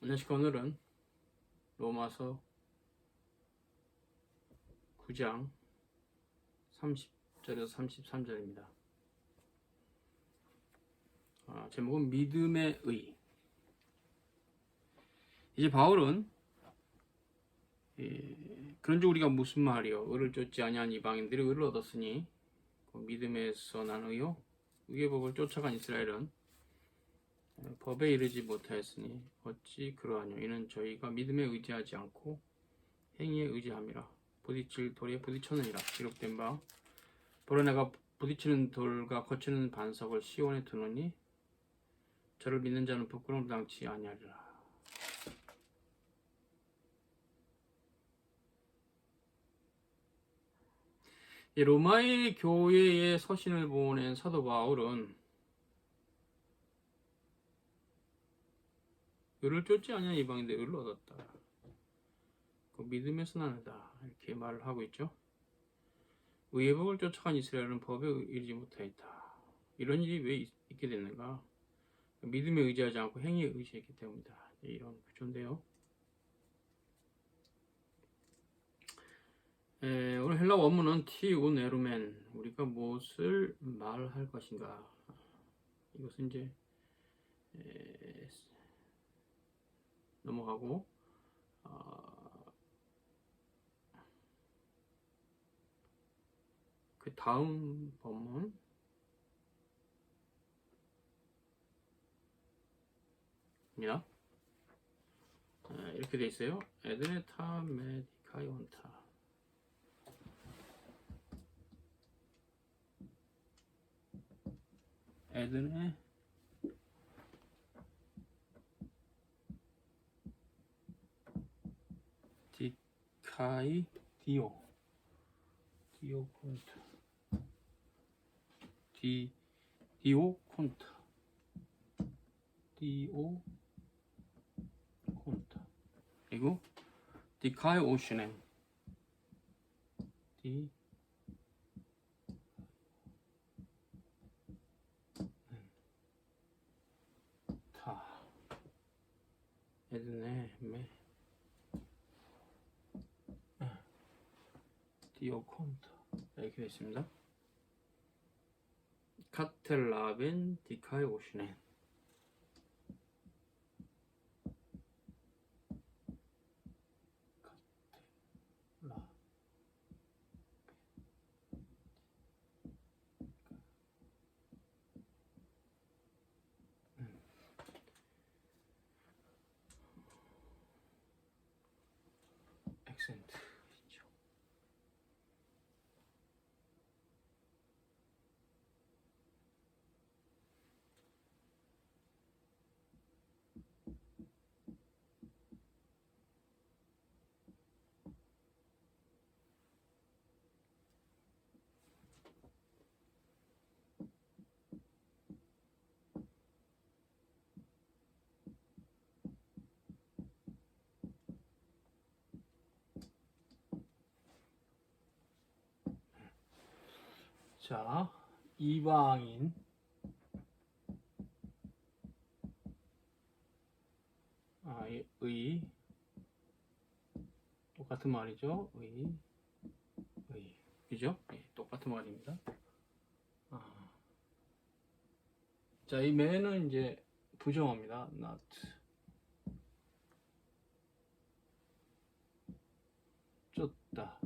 안녕하십니까. 오늘은 로마서 9장 30절에서 33절입니다. 제목은 믿음의 의. 이제 바울은 그런즉 우리가 무슨 말이요? 의를 쫓지 아니한 이방인들이 의를 얻었으니 그 믿음에서 난 의요? 의의 법을 쫓아간 이스라엘은 법에 이르지 못하였으니 어찌 그러하뇨? 이는 저희가 믿음에 의지하지 않고 행위에 의지함이라. 부딪힐 돌에 부딪혔느니라. 기록된 바 보라 내가 부딪히는 돌과 거치는 반석을 시온에 두노니 저를 믿는 자는 부끄러움을 당치 아니하리라. 로마의 교회에 서신을 보낸 사도 바울은 의를 쫓지 아니한 이방인들 의를 얻었다. 그 믿음에서 나는다. 이렇게 말을 하고 있죠. 의의 법을 쫓아간 이스라엘은 법에 이르지 못하였다. 이런 일이 왜 있게 됐는가? 믿음에 의지하지 않고 행위에 의지했기 때문이다. 이런 구조인데요. 오늘 헬라 원문은 티우네루멘, 우리가 무엇을 말할 것인가. 이것은 이제 넘어가고 그 다음 본문 입니다. 이렇게 돼 있어요. 에드네타 메디카이온타. 에드네 디카이 디오콘트 디오콘트 그리고 디카이 오슈넨 에드네 메 디오콘트 이렇게 되어 있습니다. 카텔라벤 디카이 오슈넨. 액센트 있죠. 자, 이방인 의 똑같은 말이죠. 의 그죠? 똑같은 말입니다. 자, 이 매는 이제 부정어입니다. not. 쫓다.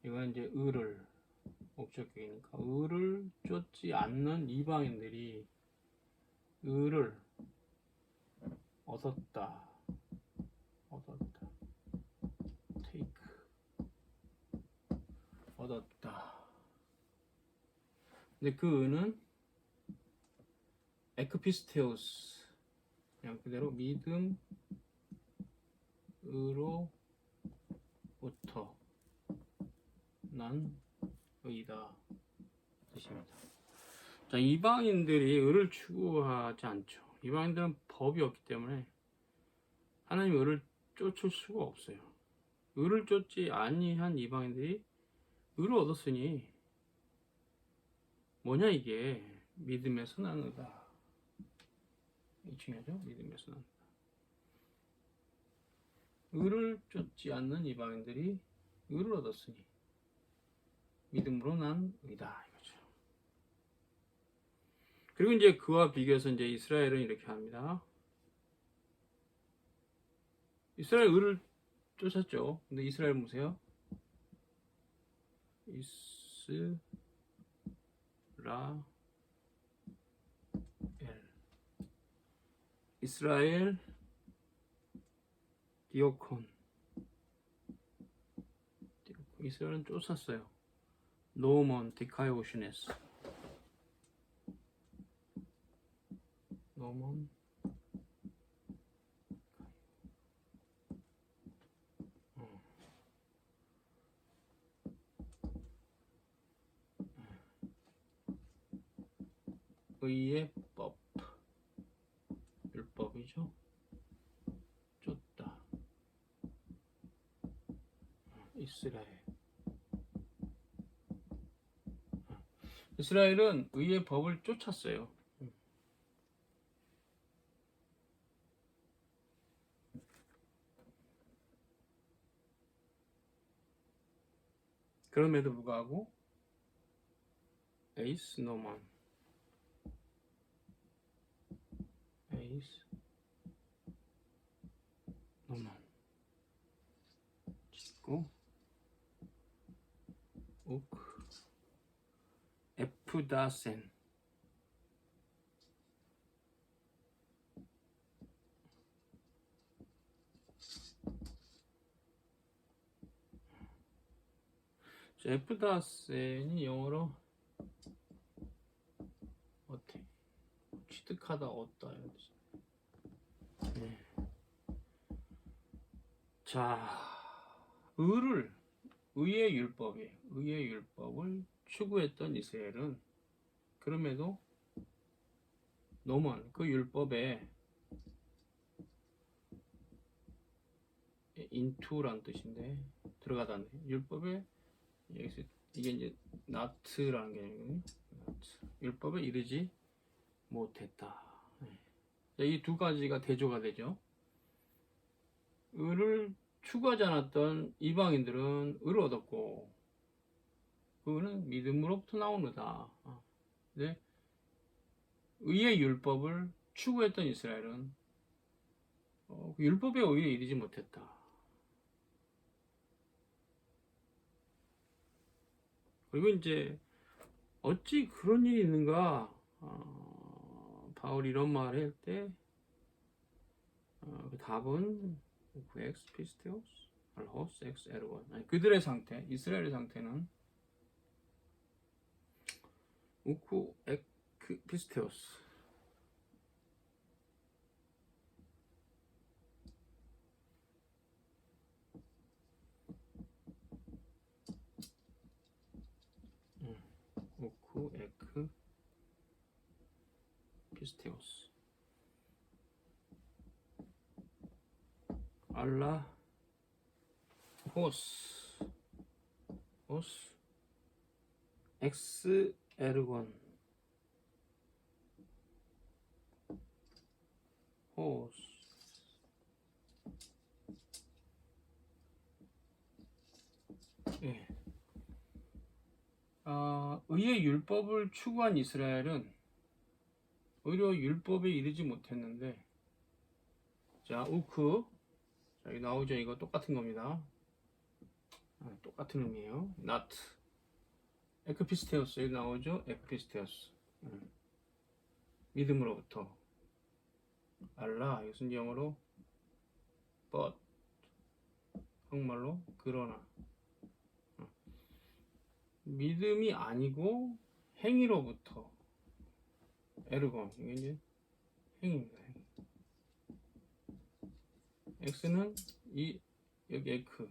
이건 이제 의를 목적격이니까 의를 쫓지 않는 이방인들이 의를 얻었다. take. 얻었다. 근데 그 의는 에크피스테우스, 그냥 그대로 믿음으로부터 난 의다 뜻입니다. 자, 이방인들이 의를 추구하지 않죠. 이방인들은 법이 없기 때문에 하나님의 의를 쫓을 수가 없어요. 의를 쫓지 아니한 이방인들이 의를 얻었으니 뭐냐 이게 믿음에서 난 의다. 중요하죠. 믿음에서 난다. 의를 쫓지 않는 이방인들이 의를 얻었으니 믿음으로 난 의다 이거죠. 그리고 이제 그와 비교해서 이제 이스라엘은 이렇게 합니다. 이스라엘 의를 쫓았죠. 근데 이스라엘 보세요. 이스라엘 디오콘. 이스라엘은 쫓았어요. 노먼 디카이오시네스. 노먼 의의 법. 율법이죠. 쫓다. 이스라엘은 의의 법을 쫓았어요. 그럼에도 불구하고 에이스 노만 찍고 우크 에프다센 에프다센이 영어로 어때? 취득하다 얻다 이런 뜻. 네. 자, 의의 율법을 추구했던 이스라엘은 그럼에도 노먼 그 율법에 into란 뜻인데 들어가다는 율법에 여기서 이게 이제 not라는 개념이거든요. 율법에 이르지 못했다. 이 두 가지가 대조가 되죠. 의를 추구하지 않았던 이방인들은 의를 얻었고 그거는 믿음으로부터 나오느다. 네? 의의 율법을 추구했던 이스라엘은 율법의 의에 이르지 못했다. 그리고 이제 어찌 그런 일이 있는가? 바울이 이런 말을 할 때 그 답은 우크 엑스 피스테오스 알호스 엑스 에르곤. 그들의 상태, 이스라엘의 상태는 우크 엑스 피스테오스 우크 엑스 피스테오스 알라 호스 엑스 에르곤 호스 예. 의의 율법을 추구한 이스라엘은 오히려 율법에 이르지 못했는데 자 우크 자, 여기 나오죠. 이거 똑같은 겁니다. 똑같은 의미예요. not 에크피스테오스 여기 나오죠. 에크피스테오스 믿음으로부터 알라 이것은 영어로 but 한국말로 그러나 믿음이 아니고 행위로부터 에르곤 이게 이제 행위입니다. X는 이 여기 에크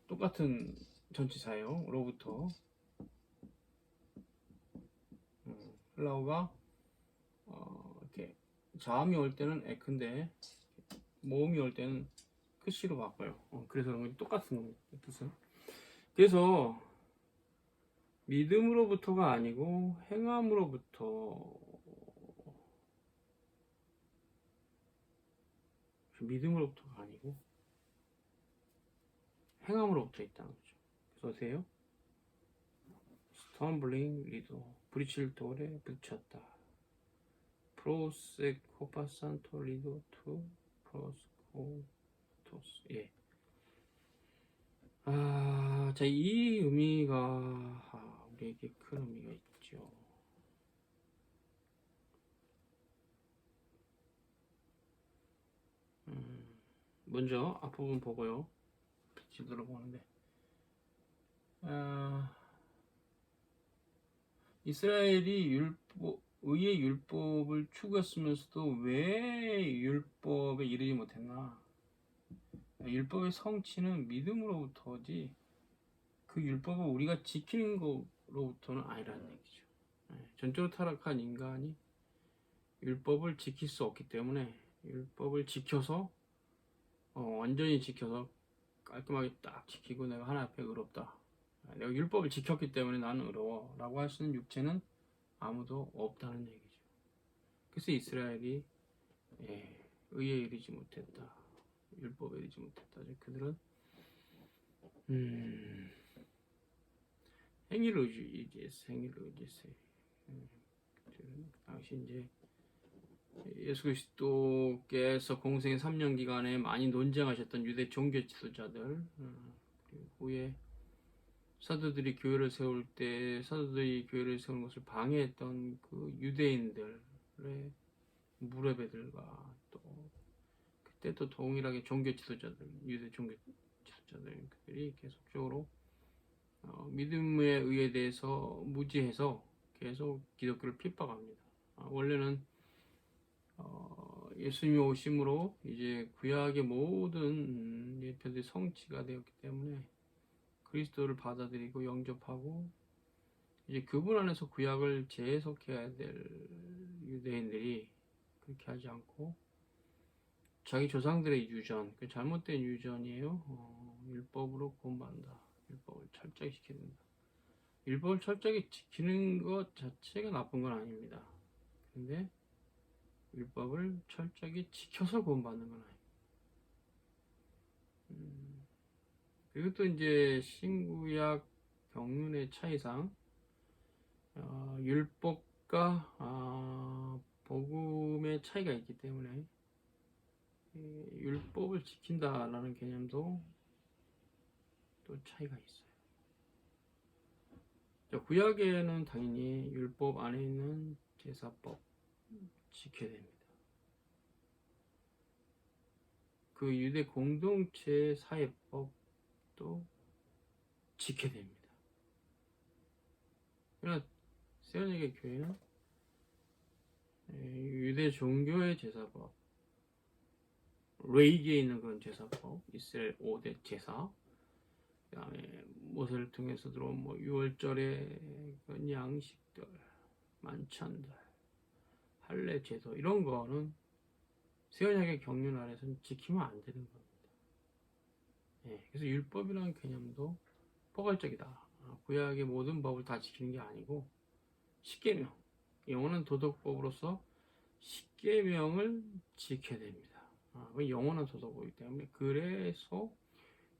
똑같은 전치사예요. 로부터 헬라어가 이렇게 자음이 올 때는 에크인데 모음이 올 때는 크시로 바꿔요. 그래서 똑같은 겁니다. 뜻은. 그래서 믿음으로부터가 아니고 행함으로부터 믿음으로부터가 아니고 행함으로부터 있다는 거죠. 그래서 어때요? 스톰블링 리도 부딪힐 돌에 붙였다. 프로세코파산토 리도 투 프로스코토스. 예. 자, 이 의미가 우리에게 큰 의미가 있죠. 먼저 앞부분 보고요. 지도를 보는데, 이스라엘이 의의 율법을 추구했으면서도 왜 율법에 이르지 못했나? 율법의 성취는 믿음으로부터지 그 율법을 우리가 지키는 것으로부터는 아니라는 얘기죠. 전적으로 타락한 인간이 율법을 지킬 수 없기 때문에 율법을 지켜서 완전히 지켜서 깔끔하게 딱 지키고 내가 하나님 앞에 의롭다. 내가 율법을 지켰기 때문에 나는 의로워 라고 할 수 있는 육체는 아무도 없다는 얘기죠. 그래서 이스라엘이 의에 이르지 못했다. 율법에 이르지 못했다. 그들은 행위를 의지했어. 행위를 의지했어요. 당시 이제 예수 그리스도께서 공생의 3년 기간에 많이 논쟁하셨던 유대 종교 지도자들, 그리고 후에 사도들이 교회를 세울 때 사도들이 교회를 세우는 것을 방해했던 그 유대인들의 무레배들과 또 그때 또 동일하게 종교 지도자들, 유대 종교 지도자들이 계속적으로 믿음에 의해 대해서 무지해서 계속 기독교를 핍박합니다. 원래는 예수님이 오심으로 이제 구약의 모든 예표들이 성취가 되었기 때문에 그리스도를 받아들이고 영접하고 이제 그분 안에서 구약을 재해석해야 될 유대인들이 그렇게 하지 않고 자기 조상들의 유전, 그 잘못된 유전이에요. 율법으로 구원받는다. 율법을 철저히 지켜야 된다. 율법을 철저히 지키는 것 자체가 나쁜 건 아닙니다. 근데 율법을 철저히 지켜서 구원받는 건 아니에요. 그리고 또 이제 신구약 경륜의 차이상 율법과 복음의 차이가 있기 때문에 율법을 지킨다라는 개념도 또 차이가 있어요. 구약에는 당연히 율법 안에 있는 제사법 지켜야 됩니다. 그 유대 공동체 사회법도 지켜야 됩니다. 그러나 세언약의 교회는 유대 종교의 제사법, 레이기에 있는 그런 제사법, 이스라엘 5대 제사, 그 다음에 모세를 통해서 들어온 6월절의 그런 양식들, 만찬들, 할례 제도 이런 거는 세언약의 경륜 안에서는 지키면 안 되는 겁니다. 그래서 율법이라는 개념도 포괄적이다. 구약의 모든 법을 다 지키는 게 아니고 십계명, 영원한 도덕법으로서 십계명을 지켜야 됩니다. 영원한 도덕법이기 때문에 그래서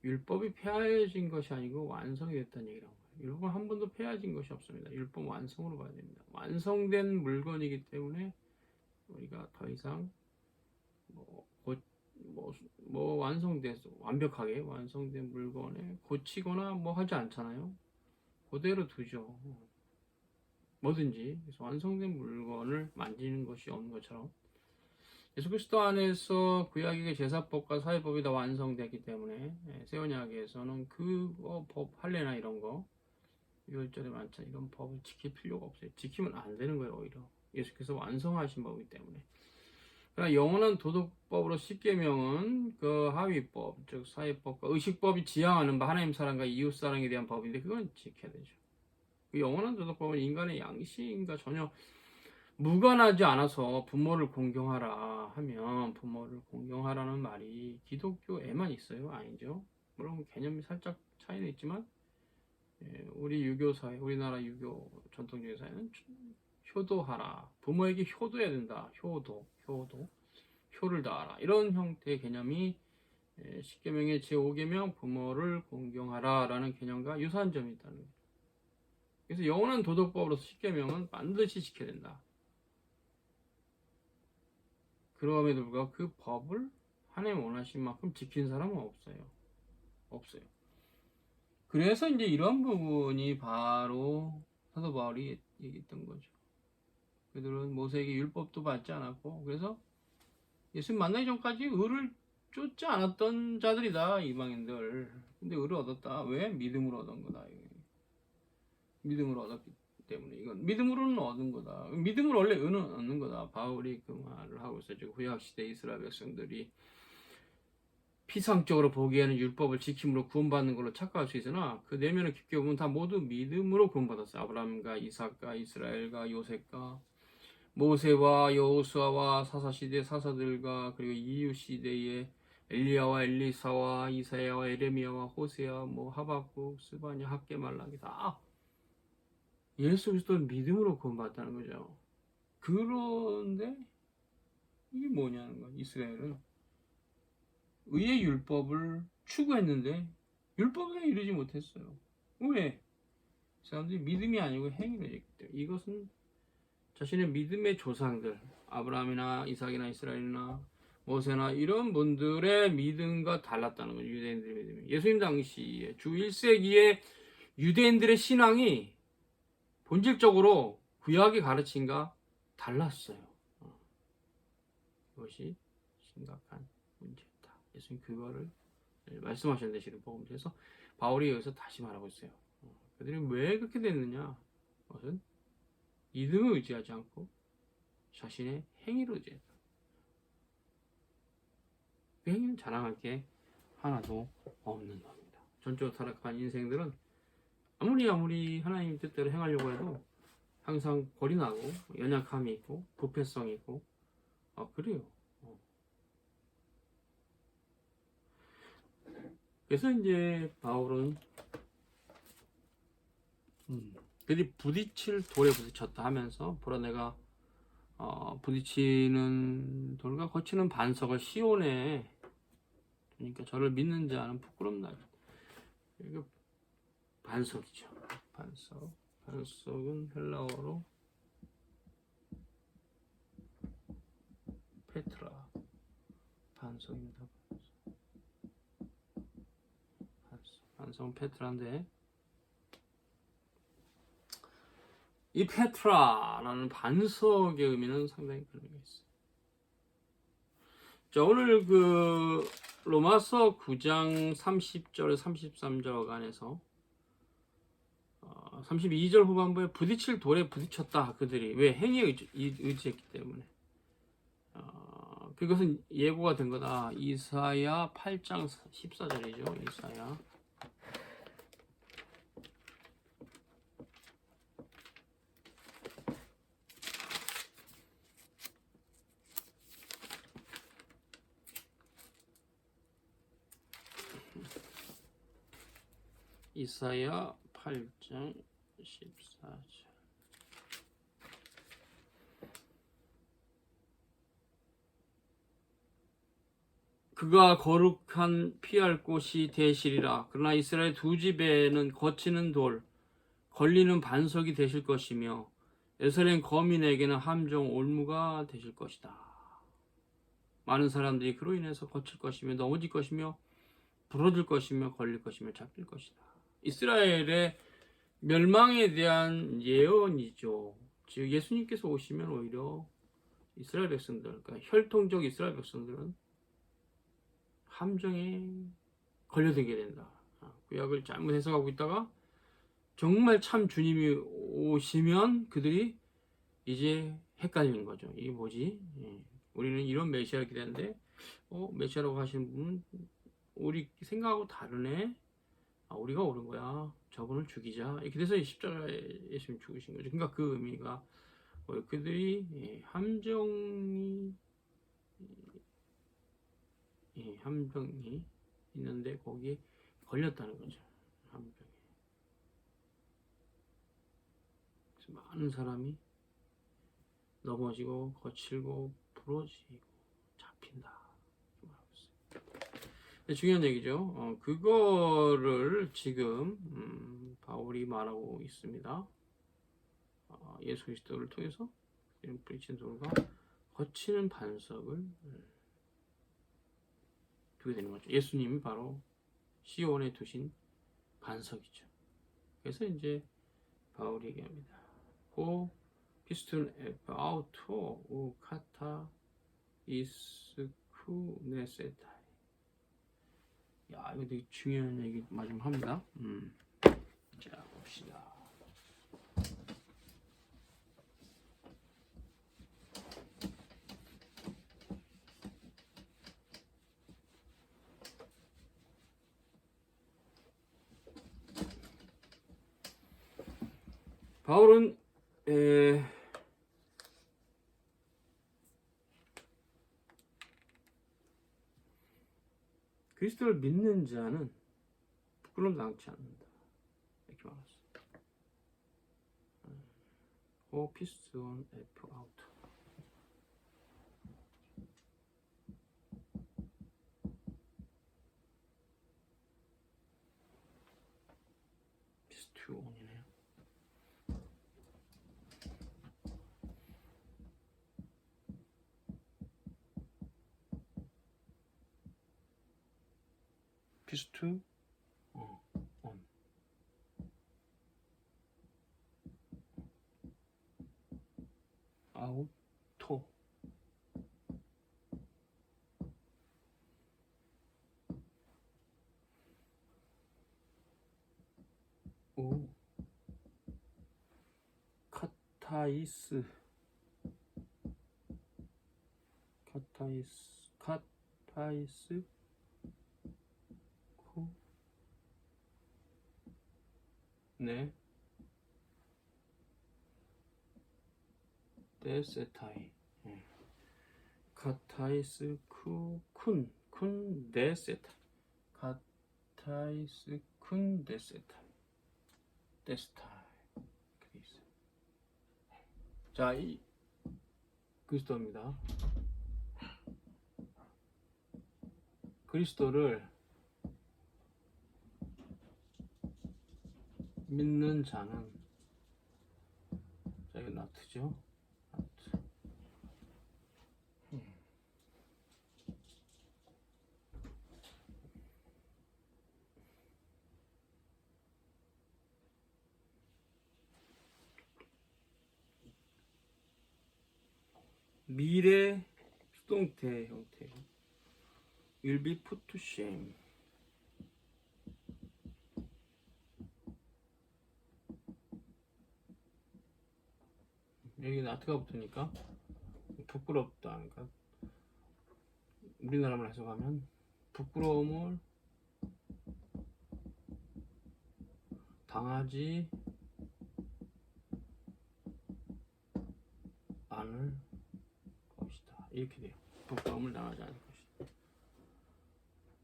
율법이 폐하여진 것이 아니고 완성이 됐다는 얘기라고 해요. 율법은 한 번도 폐하진 것이 없습니다. 율법 완성으로 봐야 됩니다. 완성된 물건이기 때문에 우리가 더 이상 완성돼서 완벽하게 완성된 물건에 고치거나 하지 않잖아요. 그대로 두죠. 뭐든지. 그래서 완성된 물건을 만지는 것이 없는 것처럼 예수 그리스도 안에서 구약의 제사법과 사회법이 다 완성됐기 때문에 세언약에서는 그거 법 할례나 이런 거 유월절의 만찬 이런 법을 지킬 필요가 없어요. 지키면 안 되는 거예요. 오히려 예수께서 완성하신 법이기 때문에. 그러나 영원한 도덕법으로 십계명은 그 하위법, 즉 사회법과 의식법이 지향하는 바 하나님 사랑과 이웃 사랑에 대한 법인데 그건 지켜야 되죠. 그 영원한 도덕법은 인간의 양심과 전혀 무관하지 않아서 부모를 공경하라 하면 부모를 공경하라는 말이 기독교에만 있어요? 아니죠. 물론 개념이 살짝 차이는 있지만 우리 유교 사회, 우리나라 유교 전통적인 사회는 효도하라. 부모에게 효도해야 된다. 효도. 표를 다하라. 이런 형태의 개념이 십계명의 제5계명 부모를 공경하라 라는 개념과 유사한 점이 있다는 거예요. 그래서 영원한 도덕법으로서 십계명은 반드시 지켜야 된다. 그럼에도 불구하고 그 법을 하나님 원하신 만큼 지킨 사람은 없어요. 그래서 이제 이런 부분이 바로 사도 바울이 얘기했던 거죠. 그들은 모세에게 율법도 받지 않았고, 그래서 예수님 만나기 전까지 의를 쫓지 않았던 자들이다, 이방인들. 근데 의를 얻었다. 왜? 믿음으로 얻은 거다. 믿음으로 얻었기 때문에 이건 믿음으로는 얻은 거다. 믿음으로 원래 의는 얻는 거다. 바울이 그 말을 하고 있어요. 구약 시대 이스라엘 백성들이 피상적으로 보기에는 율법을 지킴으로 구원받는 걸로 착각할 수 있으나 그 내면을 깊게 보면 다 모두 믿음으로 구원받았어요. 아브라함과 이삭과 이스라엘과 요셉과 모세와 여호수아와 사사시대 사사들과 그리고 이유시대의 엘리야와 엘리사와 이사야와 에레미야와 호세야 뭐 하박국 스바냐 학개 말라기 다 예수 그리스도를 믿음으로 구원받았다는 거죠. 그런데 이게 뭐냐는 거야. 이스라엘은 의의 율법을 추구했는데 율법에 이르지 못했어요. 왜? 사람들이 믿음이 아니고 행위를 했기 때문에. 이것은 자신의 믿음의 조상들 아브라함이나 이삭이나 이스라엘이나 모세나 이런 분들의 믿음과 달랐다는 거죠. 유대인들의 믿음이. 예수님 당시에 주 1세기의 유대인들의 신앙이 본질적으로 구약의 가르침과 달랐어요. 이것이 심각한 문제였다. 예수님 그거를 말씀하셨는데 지금 복음서에서 바울이 여기서 다시 말하고 있어요. 그들이 왜 그렇게 됐느냐? 그것은 믿음을 의지하지 않고 자신의 행위를 의지했다. 그 행위는 자랑할 게 하나도 없는 겁니다. 전적으로 타락한 인생들은 아무리 하나님 뜻대로 행하려고 해도 항상 골이 나고 연약함이 있고 부패성이 있고 그래요. 그래서 이제 바울은 그들이 부딪힐 돌에 부딪혔다 하면서 보라 내가 부딪히는 돌과 거치는 반석을 시온에 그러니까 저를 믿는 자는 부끄럽나. 이거 반석이죠. 반석은 헬라어로 페트라. 반석입니다. 반석은 페트라인데 이 페트라라는 반석의 의미는 상당히 그런 게 있어요. 자, 오늘 그 로마서 9장 30절에 33절 간에서 32절 후반부에 부딪힐 돌에 부딪혔다. 그들이 왜 행위에 의지했기 때문에 그것은 예고가 된 거다. 이사야 8장 14절이죠. 이사야 8장 14절. 그가 거룩한 피할 곳이 되시리라. 그러나 이스라엘 두 집에는 거치는 돌, 걸리는 반석이 되실 것이며 예루살렘 거민에게는 함정 올무가 되실 것이다. 많은 사람들이 그로 인해서 거칠 것이며 넘어질 것이며 부러질 것이며 걸릴 것이며 잡힐 것이다. 이스라엘의 멸망에 대한 예언이죠. 즉 예수님께서 오시면 오히려 이스라엘 백성들, 그러니까 혈통적 이스라엘 백성들은 함정에 걸려들게 된다. 구약을 잘못 해석하고 있다가 정말 참 주님이 오시면 그들이 이제 헷갈리는 거죠. 이게 뭐지? 우리는 이런 메시아를 기대하는데 메시아라고 하시는 분은 우리 생각하고 다르네. 우리가 옳은 거야. 저분을 죽이자. 이렇게 돼서 십자가에 예수님 죽으신 거죠. 그러니까 그 의미가 그들이 함정이 있는데 거기에 걸렸다는 거죠. 함정에. 그래서 많은 사람이 넘어지고 거칠고 부러지고 덮인다. 중요한 얘기죠. 그거를 지금 바울이 말하고 있습니다. 예수 그리스도를 통해서 프리친 돌과 거치는 반석을 두게 되는 거죠. 예수님이 바로 시온에 두신 반석이죠. 그래서 이제 바울이 얘기합니다. 호 피스톤 에프 아우토 우 카타 이스쿠 네세타. 야, 이거 되게 중요한 얘기 마지막 합니다. 자, 봅시다. 바울은 그리스도를 믿는 자는 부끄러움 당치 않는다. 이렇게 말했습니다. 호 피스톤 에프 아우트. 피스톤이네요. 피스투 온. 아우토. 오. 카타이스. 카타이스 코. 네. 데세타이. 카타이스 쿤 데세타. 카타이스 쿤 데세타. 데스타. 이렇게 있어요. 자, 이 그리스도입니다. 그리스도를 믿는 자는, 자, 이거 나트죠? 나트. 미래 수동태 형태. Will be put to shame. 여기 나트가 붙으니까 부끄럽다. 그러니까 우리나라말 해석하면 부끄러움을 당하지 않을 것이다. 이렇게 돼요. 부끄러움을 당하지 않을 것이다.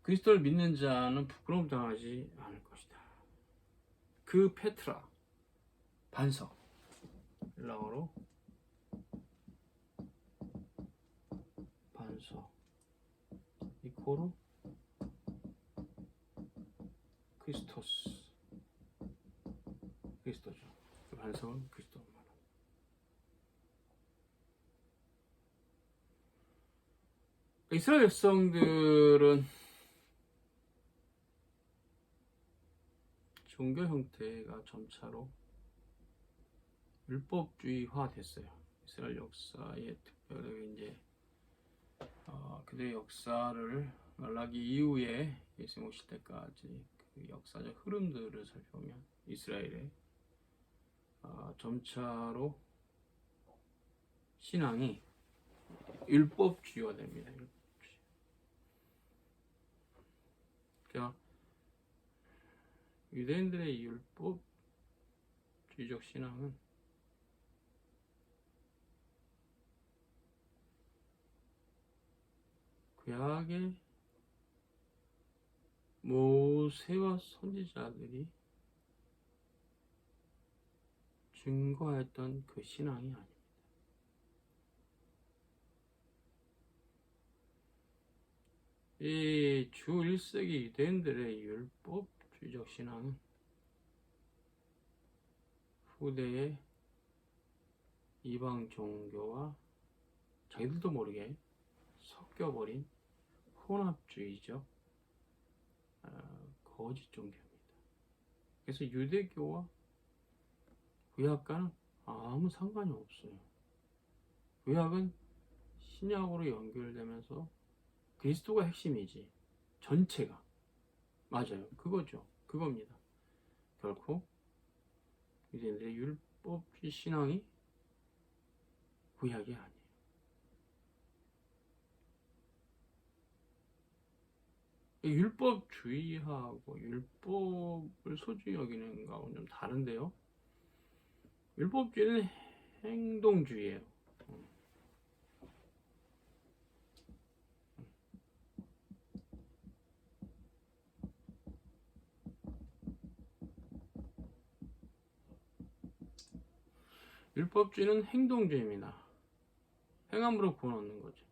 그리스도를 믿는 자는 부끄러움 당하지 않을 것이다. 그 페트라, 반석, 일라어로 반석, 이코로 크리스토스, 그리스도죠. 그 반석은 그리스도. 이스라엘 백성들은 종교 형태가 점차로 율법주의화 됐어요. 이스라엘 역사에 특별히 이제 그들의 역사를 말라기 이후에 예수님 오실 때까지 그 역사적 흐름들을 살펴보면 이스라엘의 점차로 신앙이 율법주의화 됩니다. 그러니까 유대인들의 율법주의적 신앙은 구약의 모세와 선지자들이 증거했던 그 신앙이 아닙니다. 이 주 1세기 유대인들의 율법주의적 신앙은 후대의 이방 종교와 자기들도 모르게 섞여버린 혼합주의적 거짓 종교입니다. 그래서 유대교와 구약과는 아무 상관이 없어요. 구약은 신약으로 연결되면서 그리스도가 핵심이지 전체가 맞아요. 그거죠. 그겁니다. 결코 유대인들의 율법주의 신앙이 구약이 아니에요. 율법주의하고 율법을 소중히 여기는 거하고는 좀 다른데요. 율법주의는 행동주의예요. 율법주의는 행동주의입니다. 행함으로 구원 얻는 거죠.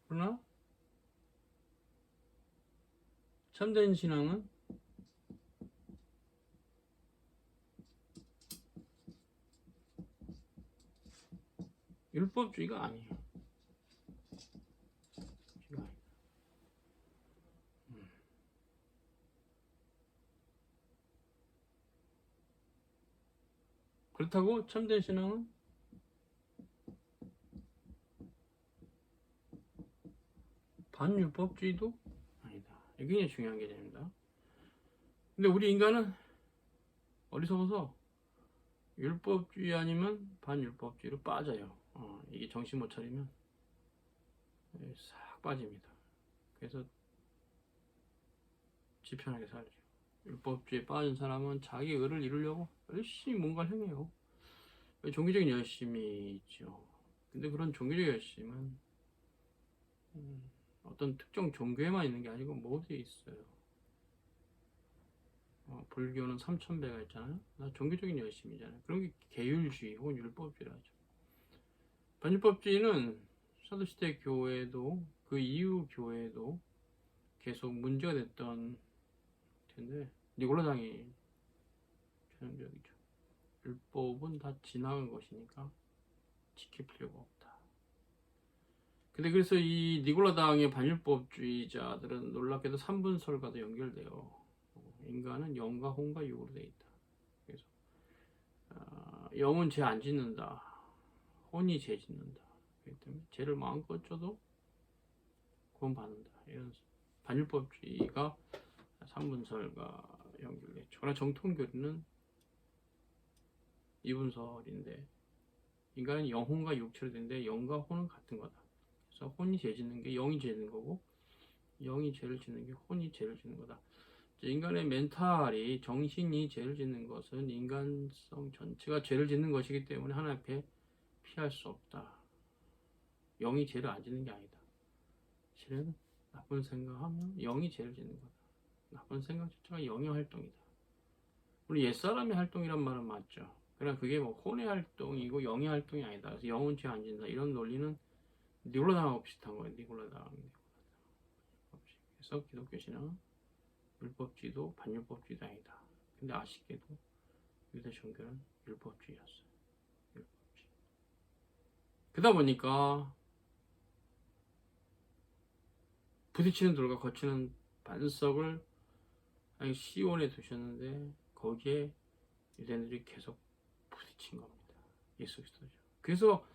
그러나 참된 신앙은 율법주의가 아니에요. 그렇다고 참된 신앙은 반율법주의도 아니다. 이게 굉장히 중요한 개념입니다. 근데 우리 인간은 어리석어서 율법주의 아니면 반율법주의로 빠져요. 이게 정신 못 차리면 싹 빠집니다. 그래서 지편하게 살죠. 율법주의에 빠진 사람은 자기 의를 이루려고 열심히 뭔가를 행해요. 종교적인 열심이 있죠. 근데 그런 종교적 열심은 어떤 특정 종교에만 있는 게 아니고 모두에 있어요. 불교는 3000배가 있잖아요. 종교적인 열심이잖아요. 그런 게 계율주의 혹은 율법주의라죠. 반율법주의는 사도시대 교회도 그 이후 교회도 계속 문제가 됐던 텐데 니골라당이 전형적이죠. 율법은 다 지나간 것이니까 지킬 필요가 없다. 근데 그래서 이 니골라당의 반율법주의자들은 놀랍게도 삼분설과도 연결돼요. 인간은 영과 혼과 육으로 되어 있다. 그래서 영은 죄 안 짓는다. 혼이 죄 짓는다. 그렇기 때문에 죄를 마음껏 져도 구원받는다. 이런 반율법주의가 삼분설과 연결됐죠. 그러나 정통교리는 이분설인데 인간은 영혼과 육체로 되는데 영과 혼은 같은 거다. 그래서 혼이 죄 짓는 게 영이 죄 짓는 거고 영이 죄를 짓는 게 혼이 죄를 짓는 거다. 인간의 멘탈이 정신이 죄를 짓는 것은 인간성 전체가 죄를 짓는 것이기 때문에 하나님 앞에 피할 수 없다. 영이 죄를 안 짓는 게 아니다. 실은 나쁜 생각하면 영이 죄를 짓는 거다. 나쁜 생각 자체가 영의 활동이다. 우리 옛사람의 활동이란 말은 맞죠. 그러나 그게 뭐 혼의 활동이고 영의 활동이 아니다. 그래서 영은 죄 안 짓는다. 이런 논리는 니골라당하고 비슷한 거예요. 니골라당. 그래서 기독교 신앙은 율법주의도 반율법주의도 아니다. 근데 아쉽게도 유대 종교는 율법주의였어요. 율법주의. 그러다 보니까 부딪히는 돌과 거치는 반석을 시온에 두셨는데 거기에 유대인들이 계속 부딪힌 겁니다. 예수 그리스도죠. 그래서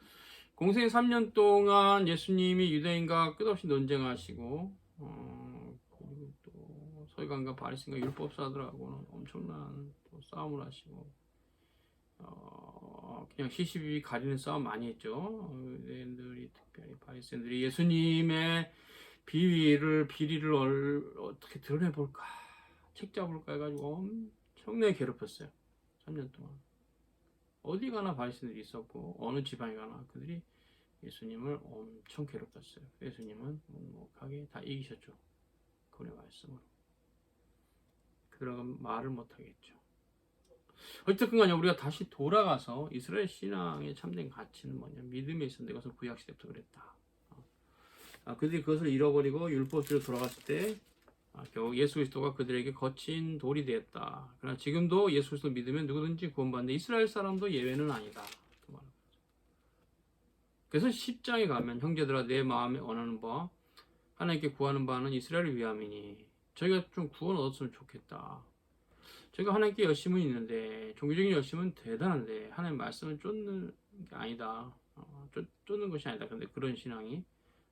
공생 3년 동안 예수님이 유대인과 끝없이 논쟁하시고 그리고 또 서기관과 바리새인과 율법사들하고는 엄청난 또 싸움을 하시고 그냥 시시비비 가리는 싸움 많이 했죠. 유대인들이 특별히 바리새인들이 예수님의 비리를 어떻게 드러내볼까 책 잡을까 해가지고 엄청나게 괴롭혔어요. 3년 동안 어디 가나 바리새인들이 있었고 어느 지방에 가나 그들이 예수님을 엄청 괴롭혔어요. 예수님은 묵묵하게 다 이기셨죠. 그분의 말씀으로. 그들은 말을 못하겠죠. 어쨌든 간에 우리가 다시 돌아가서 이스라엘 신앙의 참된 가치는 뭐냐? 믿음에 있었는데 그것은 구약시대부터 그랬다. 그들이 그것을 잃어버리고 율법주의로 돌아갔을 때 결국 예수 그리스도가 그들에게 거친 돌이 되었다. 그러나 지금도 예수 그리스도 믿으면 누구든지 구원받는데 이스라엘 사람도 예외는 아니다. 그 말은. 그래서 10장에 가면 형제들아 내 마음에 원하는 바와 하나님께 구하는 바는 이스라엘을 위함이니 저희가 좀 구원 얻었으면 좋겠다. 저희가 하나님께 열심은 있는데 종교적인 열심은 대단한데 하나님 말씀을 쫓는 게 아니다. 쫓는 것이 아니다. 근데 그런 신앙이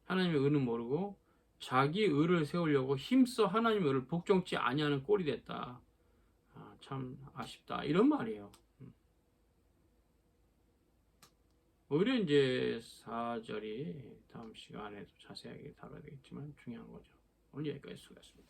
하나님의 의는 모르고 자기 의를 세우려고 힘써 하나님의 의를 복종치 아니하는 꼴이 됐다. 참 아쉽다. 이런 말이에요. 오히려 이제 4절이 다음 시간에도 자세하게 다뤄야 되겠지만 중요한 거죠. 오늘 여기까지 수고했습니다.